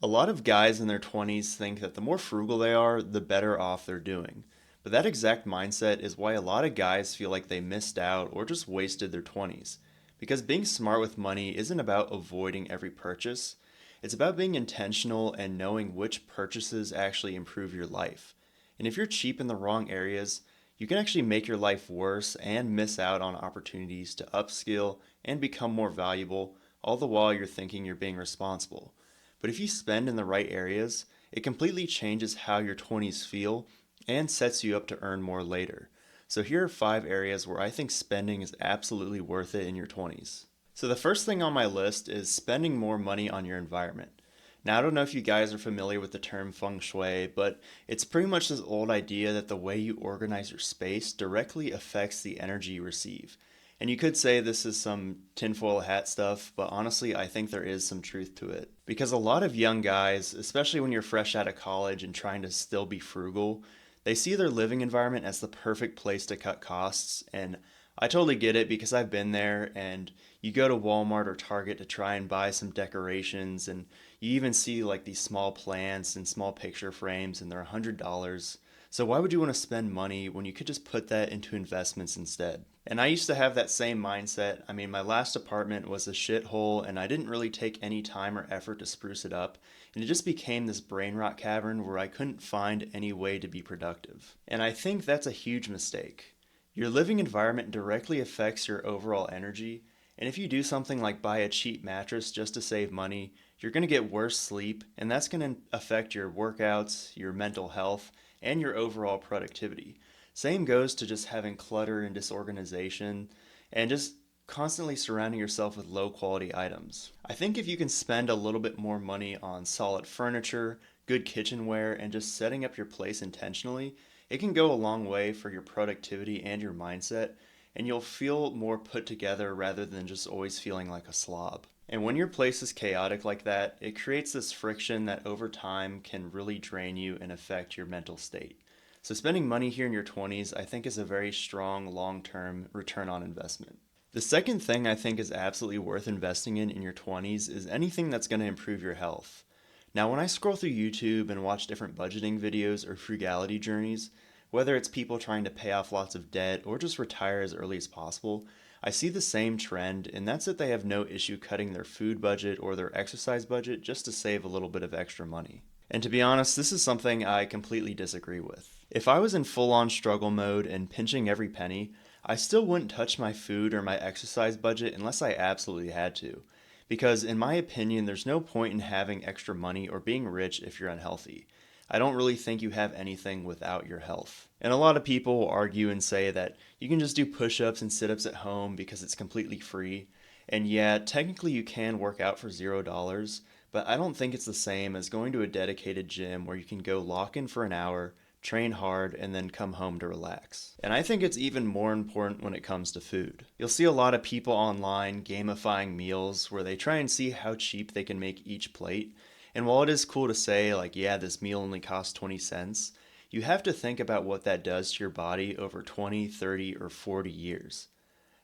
A lot of guys in their 20s think that the more frugal they are, the better off they're doing. But that exact mindset is why a lot of guys feel like they missed out or just wasted their 20s. Because being smart with money isn't about avoiding every purchase, it's about being intentional and knowing which purchases actually improve your life. And if you're cheap in the wrong areas, you can actually make your life worse and miss out on opportunities to upskill and become more valuable, all the while you're thinking you're being responsible. But if you spend in the right areas, it completely changes how your 20s feel and sets you up to earn more later. So here are 5 areas where I think spending is absolutely worth it in your 20s. So the first thing on my list is spending more money on your environment. Now, I don't know if you guys are familiar with the term feng shui, but it's pretty much this old idea that the way you organize your space directly affects the energy you receive. And you could say this is some tinfoil hat stuff, but honestly, I think there is some truth to it. Because a lot of young guys, especially when you're fresh out of college and trying to still be frugal, they see their living environment as the perfect place to cut costs. And I totally get it because I've been there, and you go to Walmart or Target to try and buy some decorations, and you even see like these small plants and small picture frames, and they're $100. So why would you want to spend money when you could just put that into investments instead? And I used to have that same mindset. I mean, my last apartment was a shithole and I didn't really take any time or effort to spruce it up. And it just became this brain rot cavern where I couldn't find any way to be productive. And I think that's a huge mistake. Your living environment directly affects your overall energy. And if you do something like buy a cheap mattress just to save money, you're going to get worse sleep, and that's going to affect your workouts, your mental health, and your overall productivity. Same goes to just having clutter and disorganization and just constantly surrounding yourself with low quality items. I think if you can spend a little bit more money on solid furniture, good kitchenware, and just setting up your place intentionally, it can go a long way for your productivity and your mindset, and you'll feel more put together rather than just always feeling like a slob. And when your place is chaotic like that, it creates this friction that over time can really drain you and affect your mental state. So, spending money here in your 20s, I think, is a very strong long term return on investment. The second thing I think is absolutely worth investing in your 20s is anything that's going to improve your health. Now, when I scroll through YouTube and watch different budgeting videos or frugality journeys, whether it's people trying to pay off lots of debt or just retire as early as possible, I see the same trend, and that's that they have no issue cutting their food budget or their exercise budget just to save a little bit of extra money. And to be honest, this is something I completely disagree with. If I was in full on struggle mode and pinching every penny, I still wouldn't touch my food or my exercise budget unless I absolutely had to. Because, in my opinion, there's no point in having extra money or being rich if you're unhealthy. I don't really think you have anything without your health. And a lot of people will argue and say that you can just do push ups and sit ups at home because it's completely free. And yeah, technically you can work out for $0, but I don't think it's the same as going to a dedicated gym where you can go lock in for an hour, train hard, and then come home to relax. And I think it's even more important when it comes to food. You'll see a lot of people online gamifying meals where they try and see how cheap they can make each plate. And while it is cool to say, like, yeah, this meal only costs 20 cents, you have to think about what that does to your body over 20, 30, or 40 years.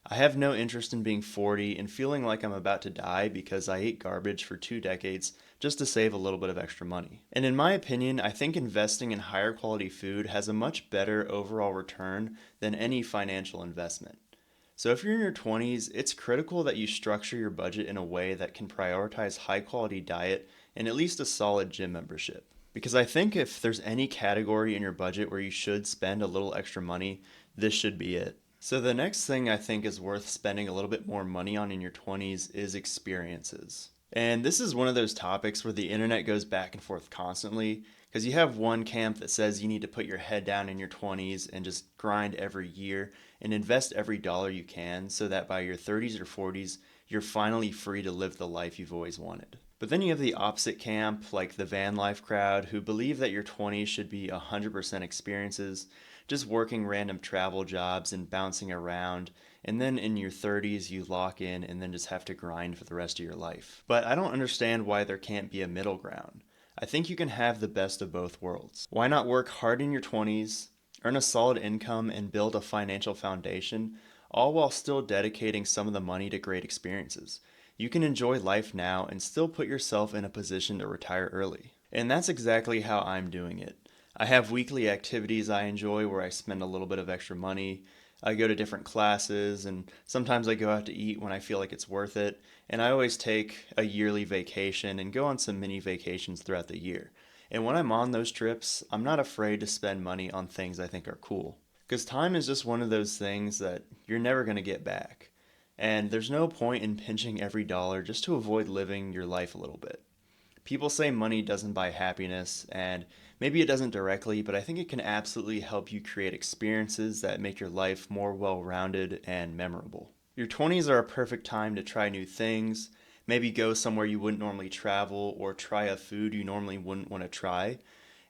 I have no interest in being 40 and feeling like I'm about to die because I ate garbage for 2 decades just to save a little bit of extra money. And in my opinion, I think investing in higher quality food has a much better overall return than any financial investment. So if you're in your 20s, it's critical that you structure your budget in a way that can prioritize high quality diet and at least a solid gym membership. Because I think if there's any category in your budget where you should spend a little extra money, this should be it. So the next thing I think is worth spending a little bit more money on in your 20s is experiences. And this is one of those topics where the internet goes back and forth constantly because you have one camp that says you need to put your head down in your 20s and just grind every year and invest every dollar you can so that by your 30s or 40s, you're finally free to live the life you've always wanted. But then you have the opposite camp, like the van life crowd, who believe that your 20s should be 100% experiences, just working random travel jobs and bouncing around, and then in your 30s you lock in and then just have to grind for the rest of your life. But I don't understand why there can't be a middle ground. I think you can have the best of both worlds. Why not work hard in your 20s, earn a solid income, and build a financial foundation, all while still dedicating some of the money to great experiences? You can enjoy life now and still put yourself in a position to retire early. And that's exactly how I'm doing it. I have weekly activities I enjoy where I spend a little bit of extra money. I go to different classes, and sometimes I go out to eat when I feel like it's worth it. And I always take a yearly vacation and go on some mini vacations throughout the year. And when I'm on those trips, I'm not afraid to spend money on things I think are cool. Because time is just one of those things that you're never going to get back. And there's no point in pinching every dollar just to avoid living your life a little bit. People say money doesn't buy happiness, and maybe it doesn't directly, but I think it can absolutely help you create experiences that make your life more well rounded and memorable. Your 20s are a perfect time to try new things, maybe go somewhere you wouldn't normally travel, or try a food you normally wouldn't want to try,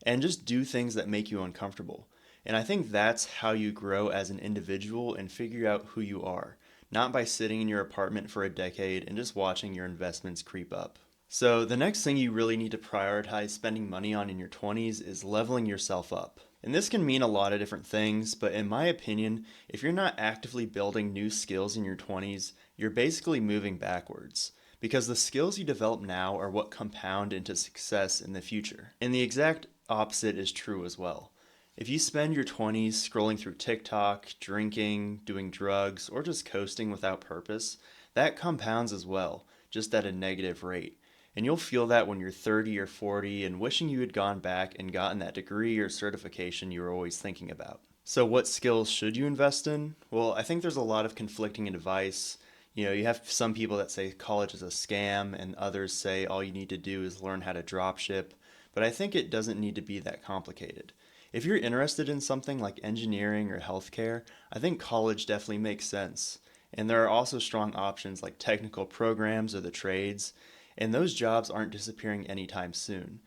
and just do things that make you uncomfortable. And I think that's how you grow as an individual and figure out who you are, not by sitting in your apartment for a decade and just watching your investments creep up. So, the next thing you really need to prioritize spending money on in your 20s is leveling yourself up. And this can mean a lot of different things, but in my opinion, if you're not actively building new skills in your 20s, you're basically moving backwards. Because the skills you develop now are what compound into success in the future. And the exact opposite is true as well. If you spend your 20s scrolling through TikTok, drinking, doing drugs, or just coasting without purpose, that compounds as well, just at a negative rate. And you'll feel that when you're 30 or 40 and wishing you had gone back and gotten that degree or certification you were always thinking about. So, what skills should you invest in? Well, I think there's a lot of conflicting advice. You have some people that say college is a scam, and others say all you need to do is learn how to drop ship. But I think it doesn't need to be that complicated. If you're interested in something like engineering or healthcare, I think college definitely makes sense. And there are also strong options like technical programs or the trades, and those jobs aren't disappearing anytime soon.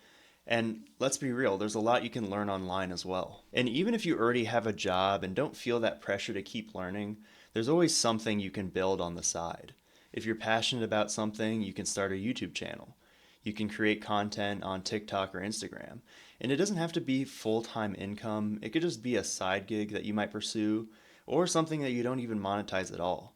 And let's be real, there's a lot you can learn online as well. And even if you already have a job and don't feel that pressure to keep learning, there's always something you can build on the side. If you're passionate about something, you can start a YouTube channel. You can create content on TikTok or Instagram. And it doesn't have to be full-time income. It could just be a side gig that you might pursue, or something that you don't even monetize at all.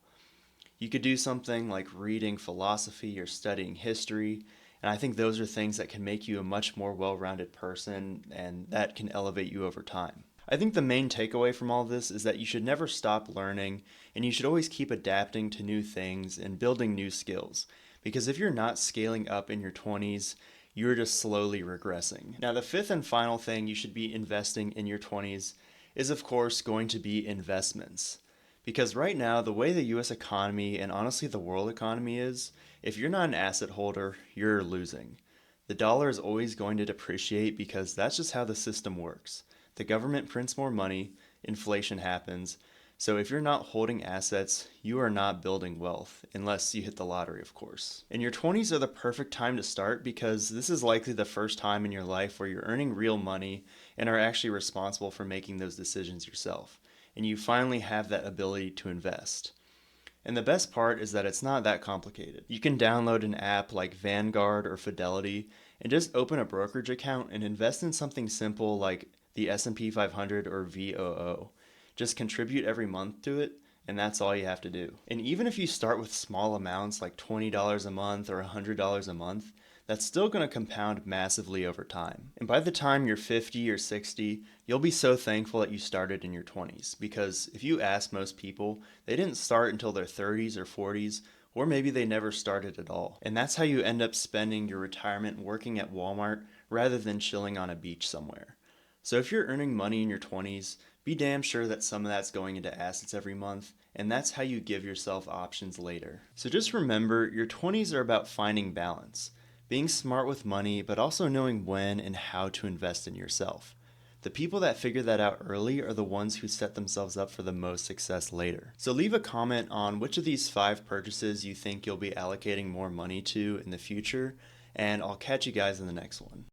You could do something like reading philosophy or studying history, and I think those are things that can make you a much more well-rounded person, and that can elevate you over time. I think the main takeaway from all this is that you should never stop learning, and you should always keep adapting to new things and building new skills. Because if you're not scaling up in your 20s, you're just slowly regressing. Now, the fifth and final thing you should be investing in your 20s is, of course, going to be investments. Because right now, the way the US economy and honestly the world economy is, if you're not an asset holder, you're losing. The dollar is always going to depreciate because that's just how the system works. The government prints more money, inflation happens, so if you're not holding assets, you are not building wealth, unless you hit the lottery, of course. And your 20s are the perfect time to start because this is likely the first time in your life where you're earning real money and are actually responsible for making those decisions yourself. And you finally have that ability to invest. And the best part is that it's not that complicated. You can download an app like Vanguard or Fidelity and just open a brokerage account and invest in something simple like the S&P 500 or VOO. Just contribute every month to it, and that's all you have to do. And even if you start with small amounts like $20 a month or $100 a month, that's still going to compound massively over time. And by the time you're 50 or 60, you'll be so thankful that you started in your 20s. Because if you ask most people, they didn't start until their 30s or 40s, or maybe they never started at all. And that's how you end up spending your retirement working at Walmart rather than chilling on a beach somewhere. So if you're earning money in your 20s, be damn sure that some of that's going into assets every month, and that's how you give yourself options later. So just remember, your 20s are about finding balance, being smart with money, but also knowing when and how to invest in yourself. The people that figure that out early are the ones who set themselves up for the most success later. So leave a comment on which of these 5 purchases you think you'll be allocating more money to in the future, and I'll catch you guys in the next one.